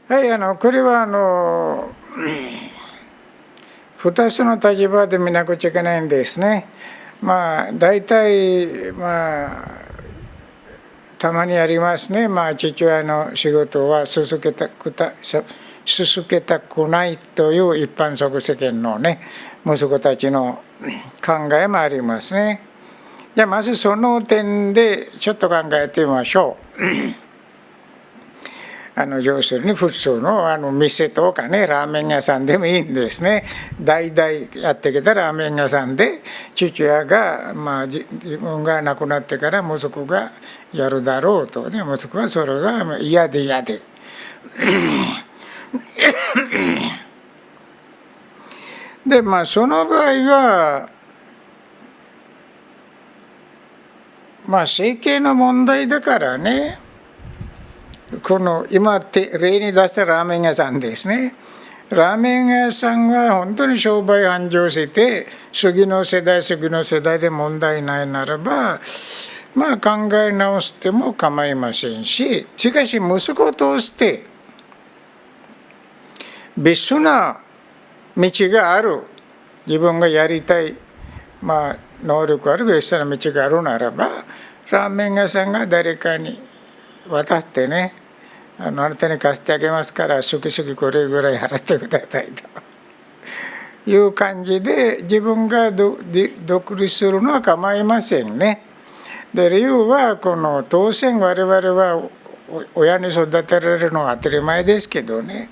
はい、これは2つの立場で見なくちゃいけないんですね。大体たまにありますね。父親の仕事は続けたくないという一般即世間のね、息子たちの考えもありますね。じゃあまずその点でちょっと考えてみましょう。要するに普通の店とかね、ラーメン屋さんでもいいんですね。代々やってきたラーメン屋さんで父親が、自分が亡くなってから息子がやるだろうとね、息子はそれが嫌ででその場合は整形の問題だからね、この今例に出したラーメン屋さんですね。ラーメン屋さんは本当に商売繁盛して次の世代で問題ないならば考え直しても構いませんし、しかし息子として別な道がある、自分がやりたい能力ある別な道があるならば、ラーメン屋さんが誰かに渡ってね、あなたに貸してあげますから好きこれぐらい払ってくださいという感じで自分が独立するのは構いませんね。で理由はこの当然我々は親に育てられるのは当たり前ですけどね、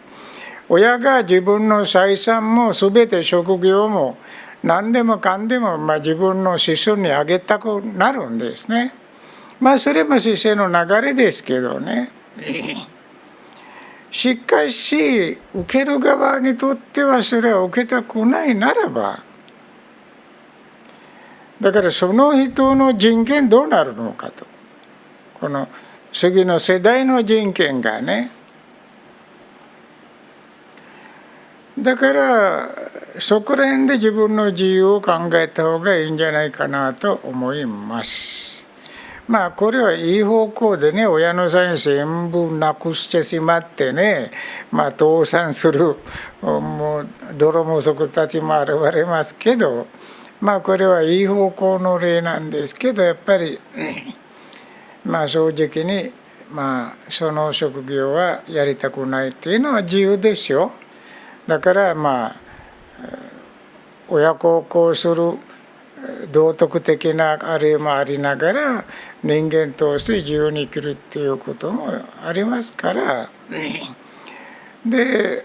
親が自分の財産も全て職業も何でもかんでも自分の子孫にあげたくなるんですね。それも姿勢の流れですけどね。しかし受ける側にとってはそれは受けたくないならば、だからその人の人権どうなるのかと、この次の世代の人権がね、だからそこら辺で自分の自由を考えた方がいいんじゃないかなと思います。これはいい方向でね、親の財全部なくしてしまってね、倒産するもう泥息たちも現れますけど、これはいい方向の例なんですけど、やっぱり正直にその職業はやりたくないっていうのは自由ですよ。だから親孝行する道徳的なあれもありながら人間として自由に生きるっていうこともありますからで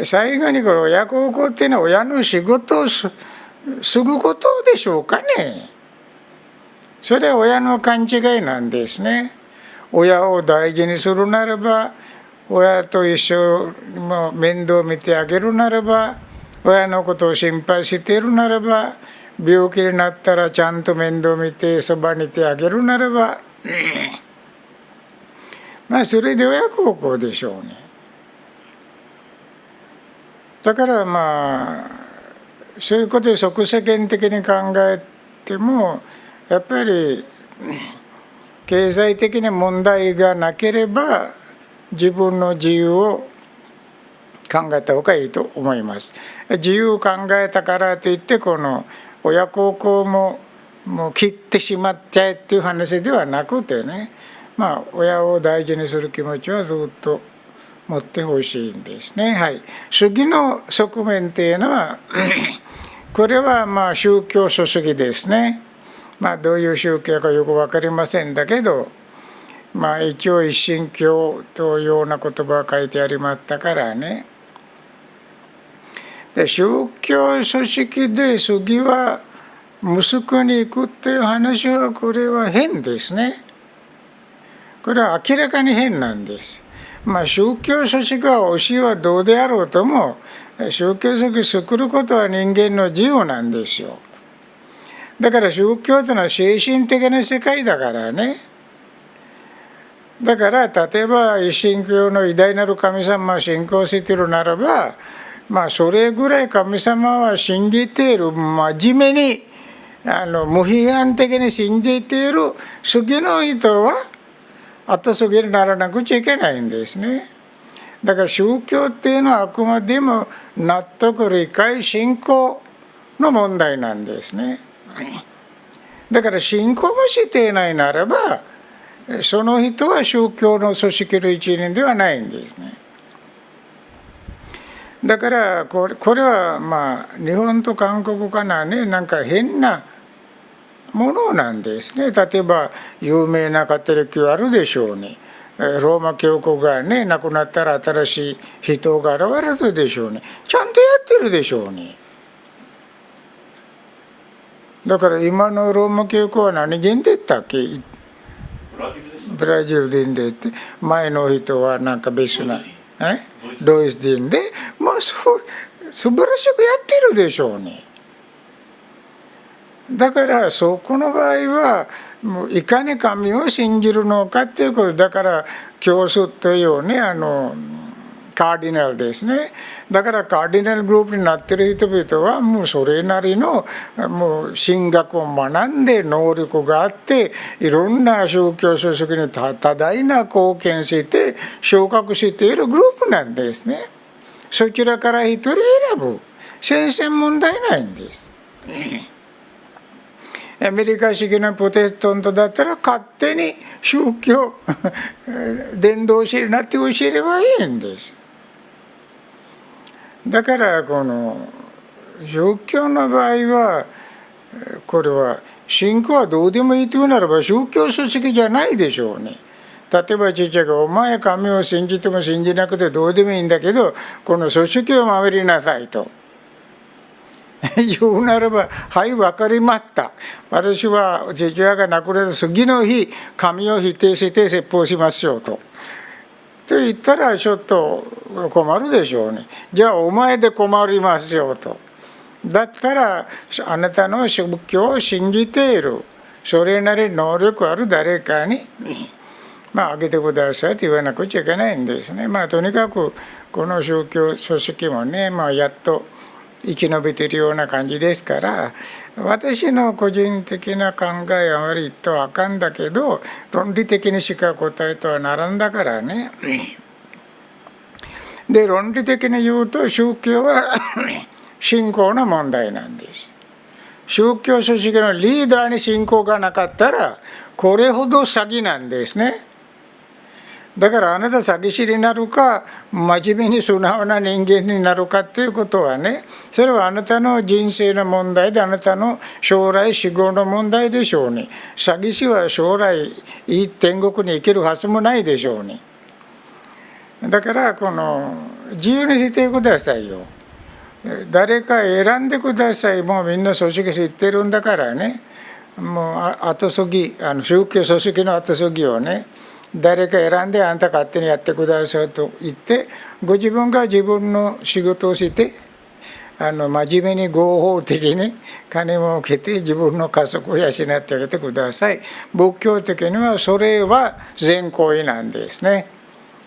最後にこれ親孝行っていうのは親の仕事をすることでしょうかね。それは親の勘違いなんですね。親を大事にするならば、親と一緒に面倒を見てあげるならば、親のことを心配しているならば、病気になったらちゃんと面倒見てそばにいてあげるならばそれで親孝行でしょうね。だからそういうことで即世間的に考えてもやっぱり経済的に問題がなければ自分の自由を考えた方がいいと思います。自由を考えたからといってこの親孝行もう切ってしまっちゃえっていう話ではなくてね、親を大事にする気持ちはずっと持ってほしいんですね。はい。主義の側面っていうのはこれは宗教主義ですね。どういう宗教かよく分かりませんだけど、一応一神教というような言葉が書いてありましたからね。で宗教組織で次は息子に行くっていう話はこれは変ですね。これは明らかに変なんです。宗教組織は教えはどうであろうとも宗教組織作ることは人間の自由なんですよ。だから宗教というのは精神的な世界だからね。だから例えば一神教の偉大なる神様を信仰しているならばそれぐらい神様は信じている、真面目に無批判的に信じている次の人は後継ぎにならなくちゃいけないんですね。だから宗教っていうのはあくまでも納得理解信仰の問題なんですね。だから信仰もしていないならばその人は宗教の組織の一員ではないんですね。だからこれはまあ日本と韓国かなね、なんか変なものなんですね。例えば有名なカトリックあるでしょうね。ローマ教皇がね亡くなったら新しい人が現れるでしょうね。ちゃんとやってるでしょうね。だから今のローマ教皇は何人で言ったっけ？ブラジル人でって、前の人はなんか別なドイツ人で、まあ素晴らしくやってるでしょうね。だからそこの場合はもういかに神を信じるのかっていうことだから、教祖というねカーディナルですね。だからカーディナルグループになっている人々はもうそれなりのもう神学を学んで能力があっていろんな宗教組織に多大な貢献して昇格しているグループなんですね。そちらから一人選ぶ先生問題ないんです。アメリカ式のプロテスタントだったら勝手に宗教伝道師になって教えればいいんです。だからこの宗教の場合はこれは信仰はどうでもいいというならば宗教組織じゃないでしょうね。例えばちっちゃくお前神を信じても信じなくてどうでもいいんだけどこの組織を守りなさいと言うならばはい分かりました。私は父親が亡くなった次の日神を否定して説法しますよと言ったらちょっと困るでしょうね。じゃあお前で困りますよと。だったらあなたの宗教を信じているそれなり能力ある誰かにあげてくださいって言わなくちゃいけないんですね。とにかくこの宗教組織もね、やっと生き延びているような感じですから私の個人的な考えはあまり言ってはあかんだけど論理的にしか答えとはならんだからね。で論理的に言うと宗教は信仰の問題なんです。宗教組織のリーダーに信仰がなかったらこれほど詐欺なんですね。だからあなた詐欺師になるか真面目に素直な人間になるかっていうことはねそれはあなたの人生の問題であなたの将来死後の問題でしょうね。詐欺師は将来いい天国に行けるはずもないでしょうね。だからこの自由にしてくださいよ。誰か選んでください。もうみんな組織知ってるんだからね。もう後継ぎ宗教組織の後継ぎをね誰か選んであんた勝手にやってくださいと言ってご自分が自分の仕事をして真面目に合法的に金儲けて自分の家族を養ってあげてください。仏教的にはそれは善行為なんですね。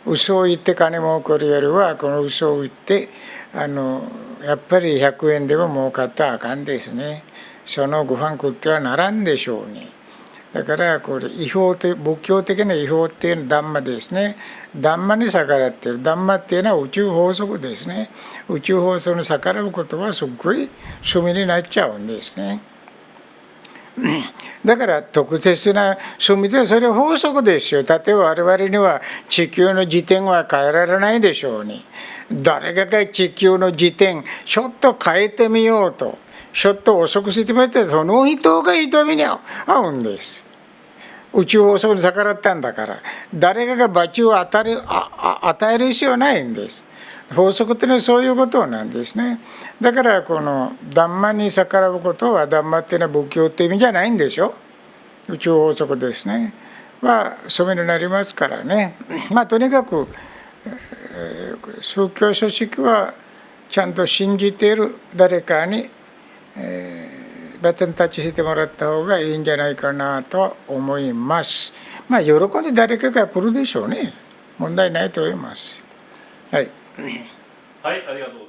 嘘を言って金儲けるよりはこの嘘を言ってやっぱり100円でも儲かったらあかんですね。そのご飯食ってはならんでしょうね。だからこれ違法と仏教的な違法っていうのはダンマですね。ダンマに逆らっている。ダンマっていうのは宇宙法則ですね。宇宙法則に逆らうことはすっごい罪になっちゃうんですね。だから特別な罪でそれは法則ですよ。例えば我々には地球の自転は変えられないでしょうに。誰かが地球の自転ちょっと変えてみようとちょっと遅くしてみてその人が痛みに遭うんです。宇宙法則に逆らったんだから誰かが罰を与える必要はないんです。法則っていうのはそういうことなんですね。だからこのダンマに逆らうことはダンマっていうのは仏教って意味じゃないんでしょ。宇宙法則ですね。そうになりますからね。とにかく宗教組織はちゃんと信じている誰かにバトンタッチしてもらった方がいいんじゃないかなと思います。喜んで誰かが来るでしょうね。問題ないと思います。はい。はい、ありがとう。